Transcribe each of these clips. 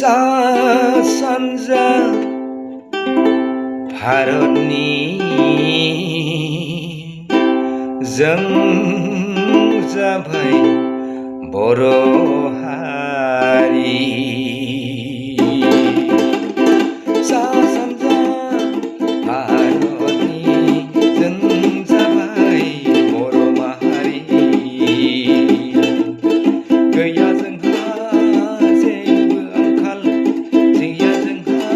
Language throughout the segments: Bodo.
सा सानजा भारतनि जों जाबाय बर' हारि। सा सानजा भारतनि जों जाबाय बर' माहारि। गैया जोंहा जेबो आंखाल, गैया जोंहा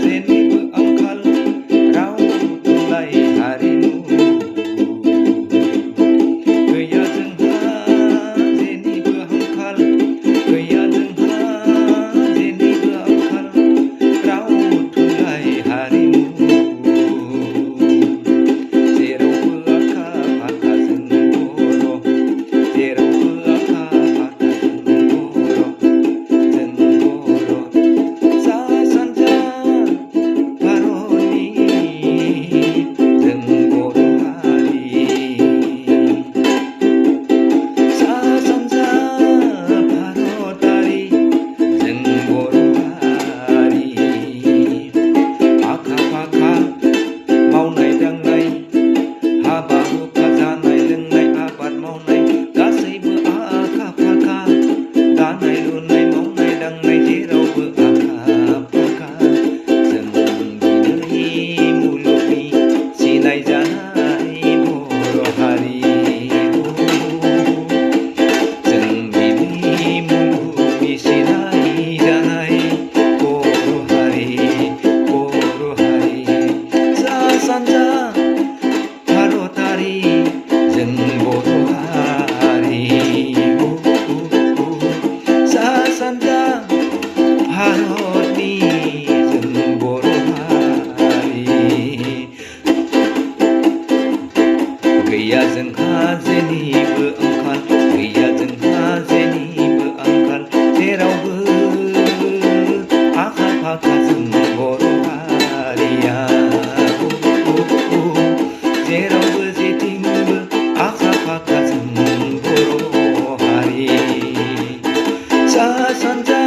जेनिबो आंखाल, राव थुनलाइ हारिमु। गैया जोंहा जेनिबो आंखाल, गैया जोंहा जेनिबो आंखाल, राव थुनलाइ हारिमु। जेरावबो आखा फाखा जों बर', जेरावबो आखा फाखा जों बर'। सा सानजा भारतनि जों बर' हारि। सा सानजा भारतारि जों बर' हारि। आखा फाखा मावनाय दांनाय, हाबा हुखा जानाय लोंनाय आबाद मावनाय, गासैबो आखा फाखा। दानाय लुनाय मावनाय दांनाय जेरावबो आखा फाखा। जों दिनै मुलुगनि सिनायजानाय बर' हारि। जों दिनै मुलुगनि सिनायजानाय बर' हारि, बर' हारि। सा सानजा भारतारि जों बर' हारि। सा सानजा भारतनि जों बर' हारि। गैया जोंहा जेनिबो आंखाल, गैया जोंहा जेनिबो आंखाल, जेरावबो आखा फाखा जों बर' हारिया। जेरावबो जेथिंबो आखा फाखा जों बर' हारि। सा सानजा